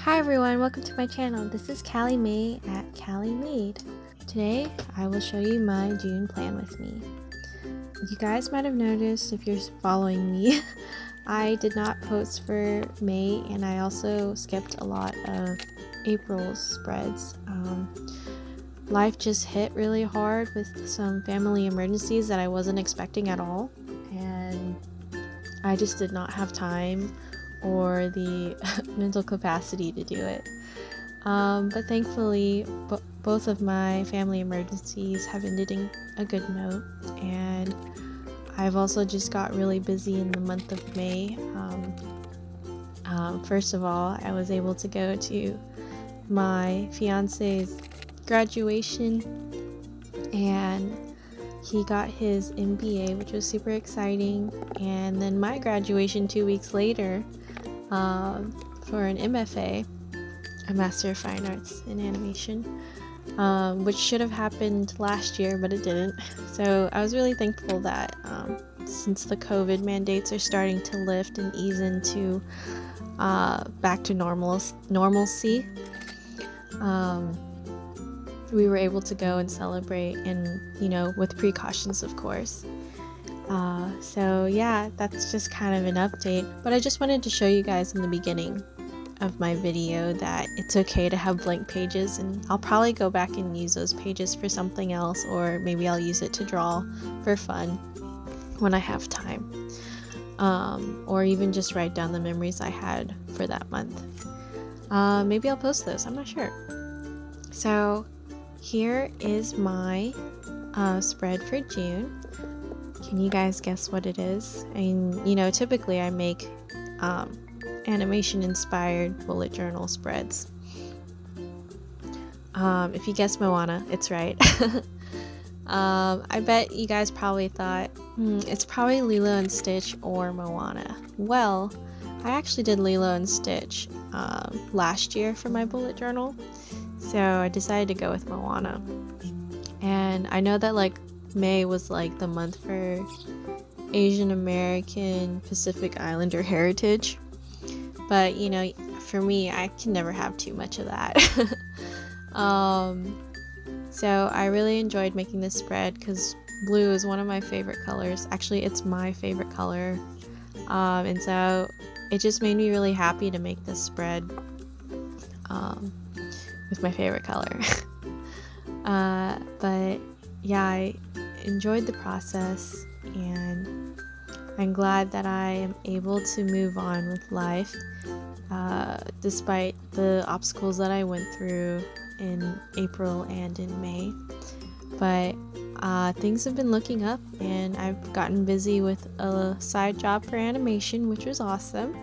Hi everyone, welcome to my channel. This is Callie May at Callie Made. Today I will show you my June plan with me. You guys might have noticed if you're following me, I did not post for May and I also skipped a lot of April's spreads. Life just hit really hard with some family emergencies that I wasn't expecting at all, and I just did not have time or the mental capacity to do it. But thankfully, both of my family emergencies have ended in a good note, and I've also just got really busy in the month of May. First of all, I was able to go to my fiance's graduation, and he got his MBA, which was super exciting, and then my graduation 2 weeks later for an MFA, a Master of Fine Arts in Animation, which should have happened last year, but it didn't. So I was really thankful that since the COVID mandates are starting to lift and ease into back to normalcy, we were able to go and celebrate, and with precautions, of course. So yeah, that's just kind of an update, but I just wanted to show you guys in the beginning of my video that it's okay to have blank pages, and I'll probably go back and use those pages for something else, or maybe I'll use it to draw for fun when I have time, or even just write down the memories I had for that month. Maybe I'll post those, I'm not sure. So here is my spread for June. Can you guys guess what it is? I mean, typically I make animation inspired bullet journal spreads. If you guessed Moana, it's right. I bet you guys probably thought it's probably Lilo and Stitch or Moana. Well, I actually did Lilo and Stitch last year for my bullet journal, so I decided to go with Moana. And I know that May was the month for Asian American Pacific Islander heritage, but for me, I can never have too much of that. So I really enjoyed making this spread because blue is one of my favorite colors. Actually, it's my favorite color, and so it just made me really happy to make this spread with my favorite color. But yeah, I enjoyed the process, and I'm glad that I am able to move on with life despite the obstacles that I went through in April and in May. But things have been looking up, and I've gotten busy with a side job for animation, which was awesome.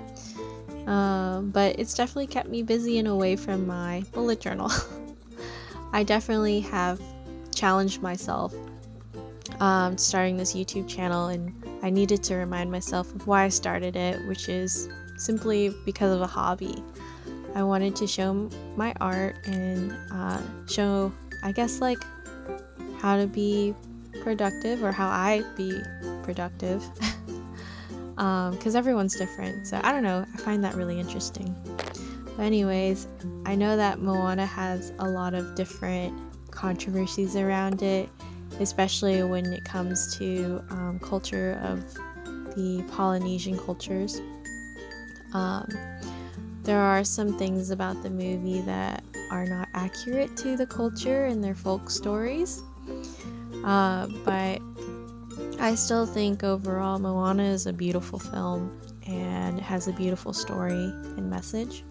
But it's definitely kept me busy and away from my bullet journal. I definitely have challenged myself starting this YouTube channel, and I needed to remind myself of why I started it, which is simply because of a hobby. I wanted to show my art and show, I guess, how to be productive, or how I be productive, because everyone's different, so I don't know, I find that really interesting. But anyways, I know that Moana has a lot of different controversies around it, especially when it comes to culture of the Polynesian cultures. There are some things about the movie that are not accurate to the culture and their folk stories, but I still think overall Moana is a beautiful film and has a beautiful story and message.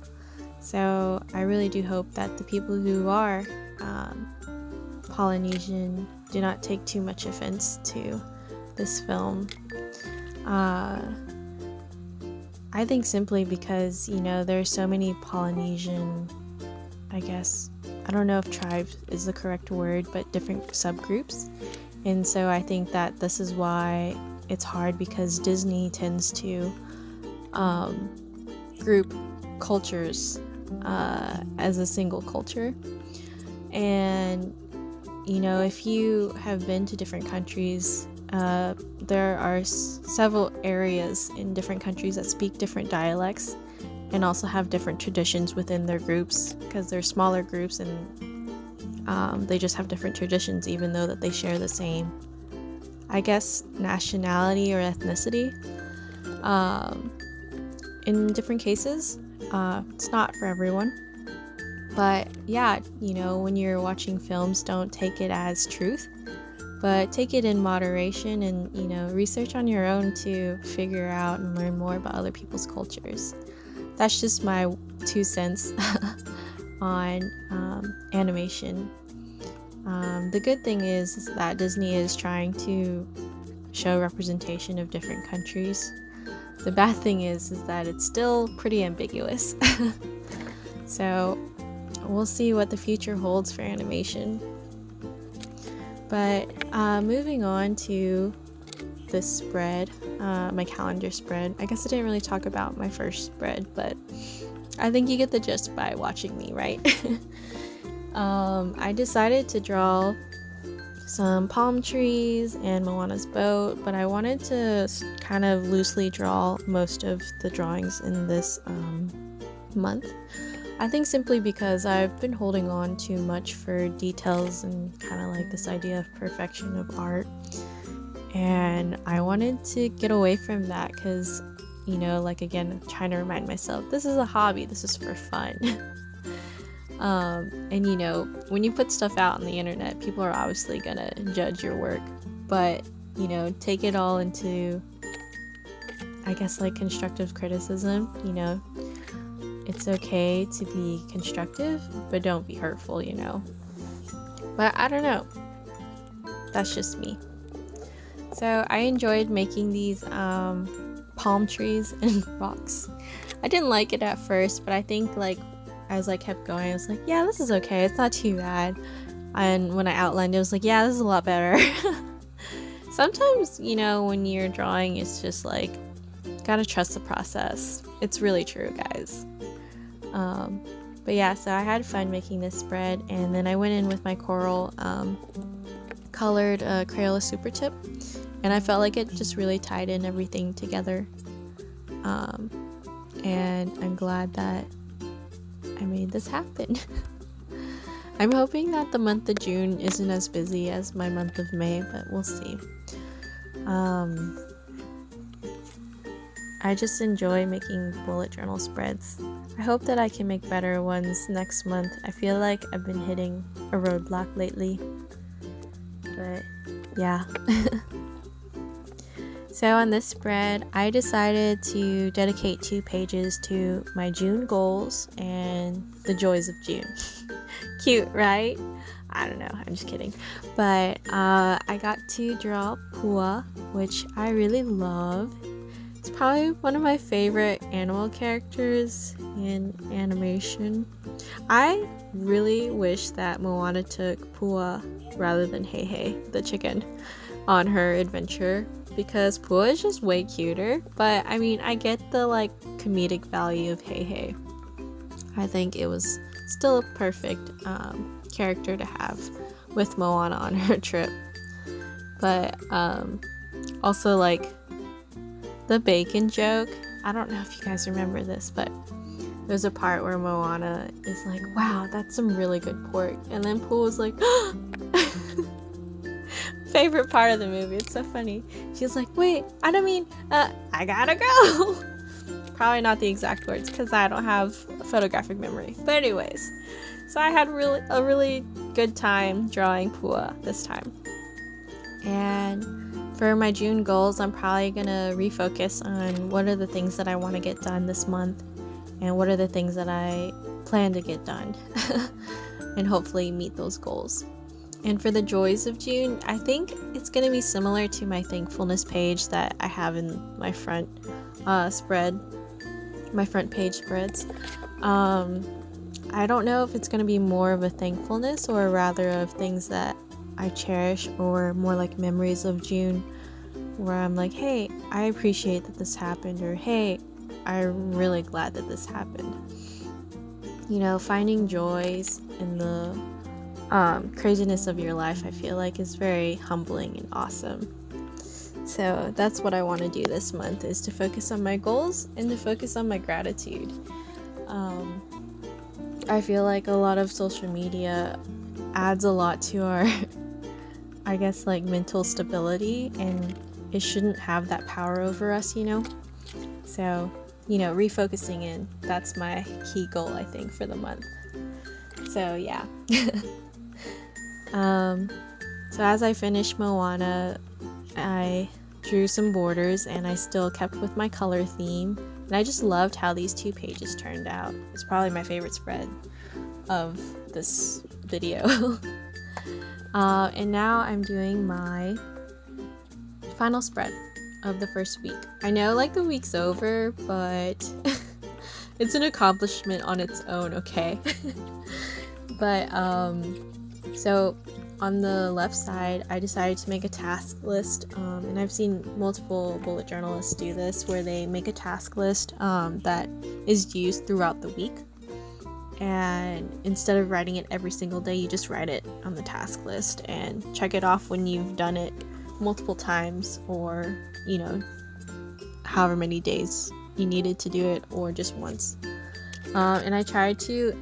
So I really do hope that the people who are Polynesian do not take too much offense to this film. I think simply because, there's so many Polynesian, I guess, I don't know if tribe is the correct word, but different subgroups. And so I think that this is why it's hard, because Disney tends to group cultures as a single culture. And if you have been to different countries, there are several areas in different countries that speak different dialects, and also have different traditions within their groups, because they're smaller groups and they just have different traditions even though that they share the same, I guess, nationality or ethnicity. In different cases, it's not for everyone. But yeah, when you're watching films, don't take it as truth, but take it in moderation and, research on your own to figure out and learn more about other people's cultures. That's just my 2 cents on animation. The good thing is that Disney is trying to show representation of different countries. The bad thing is that it's still pretty ambiguous. So we'll see what the future holds for animation. But moving on to this spread, my calendar spread. I guess I didn't really talk about my first spread, but I think you get the gist by watching me, right? I decided to draw some palm trees and Moana's boat, but I wanted to kind of loosely draw most of the drawings in this month. I think simply because I've been holding on too much for details and kind of like this idea of perfection of art, and I wanted to get away from that because, again, I'm trying to remind myself this is a hobby, this is for fun. And when you put stuff out on the internet, people are obviously gonna judge your work, but take it all into, I guess, like constructive criticism. It's okay to be constructive, but don't be hurtful, But I don't know. That's just me. So I enjoyed making these palm trees and rocks. I didn't like it at first, but I think as I kept going, I was like, yeah, this is okay. It's not too bad. And when I outlined it, I was like, yeah, this is a lot better. Sometimes, when you're drawing, it's just gotta trust the process. It's really true, guys. But yeah, so I had fun making this spread, and then I went in with my coral colored Crayola Super Tip, and I felt like it just really tied in everything together. And I'm glad that I made this happen. I'm hoping that the month of June isn't as busy as my month of May, but we'll see. I just enjoy making bullet journal spreads. I hope that I can make better ones next month. I feel like I've been hitting a roadblock lately. But yeah. So on this spread, I decided to dedicate 2 pages to my June goals and the joys of June. Cute, right? I don't know, I'm just kidding. But I got to draw Pua, which I really love. It's probably one of my favorite animal characters in animation. I really wish that Moana took Pua rather than Hei, the chicken, on her adventure, because Pua is just way cuter. But I mean, I get the comedic value of Hei. I think it was still a perfect character to have with Moana on her trip. But also the bacon joke. I don't know if you guys remember this, but there's a part where Moana is like, wow, that's some really good pork. And then Pooh was like, favorite part of the movie. It's so funny. She's like, wait, I don't mean, I gotta go. Probably not the exact words because I don't have a photographic memory. But anyways, so I had a really good time drawing Pua this time. And for my June goals, I'm probably gonna refocus on what are the things that I want to get done this month and what are the things that I plan to get done and hopefully meet those goals. And for the joys of June, I think it's gonna be similar to my thankfulness page that I have in my front spread, my front page spreads. I don't know if it's gonna be more of a thankfulness or rather of things that I cherish, or more like memories of June, where I'm like, hey, I appreciate that this happened, or hey, I'm really glad that this happened. Finding joys in the craziness of your life, I feel like is very humbling and awesome. So that's what I want to do this month, is to focus on my goals and to focus on my gratitude. I feel like a lot of social media adds a lot to our I guess like mental stability, and it shouldn't have that power over us, So, refocusing in, that's my key goal, I think, for the month. So, yeah. So as I finished Moana, I drew some borders and I still kept with my color theme. And I just loved how these 2 pages turned out. It's probably my favorite spread of this video. And now I'm doing my final spread of the first week. I know like the week's over, but it's an accomplishment on its own, okay? But so on the left side, I decided to make a task list, and I've seen multiple bullet journalists do this, where they make a task list that is used throughout the week, and instead of writing it every single day, you just write it on the task list and check it off when you've done it multiple times, or however many days you needed to do it, or just once. And I tried to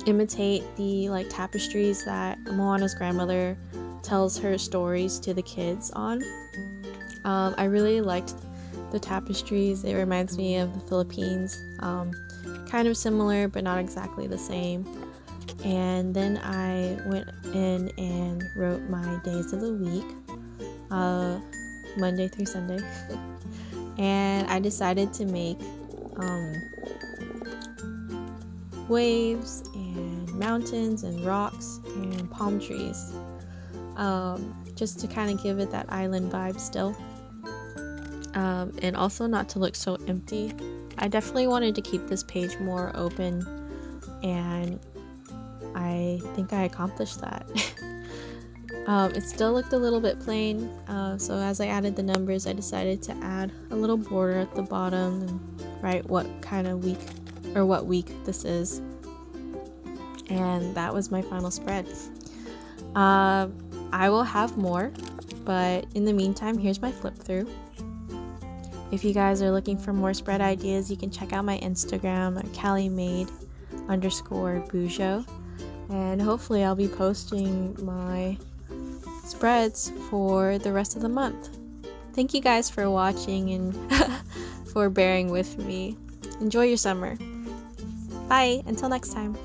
imitate the like tapestries that Moana's grandmother tells her stories to the kids on. I really liked the tapestries. It reminds me of the Philippines, kind of similar but not exactly the same. And then I went in and wrote my days of the week, Monday through Sunday. And I decided to make waves and mountains and rocks and palm trees, just to kind of give it that island vibe still, and also not to look so empty. I definitely wanted to keep this page more open, and I think I accomplished that. It still looked a little bit plain, so as I added the numbers, I decided to add a little border at the bottom and write what kind of week or what week this is. And that was my final spread. I will have more, but in the meantime, here's my flip through. If you guys are looking for more spread ideas, you can check out my Instagram at calliemade_bujo, and hopefully I'll be posting my spreads for the rest of the month. Thank you guys for watching and for bearing with me. Enjoy your summer. Bye, until next time.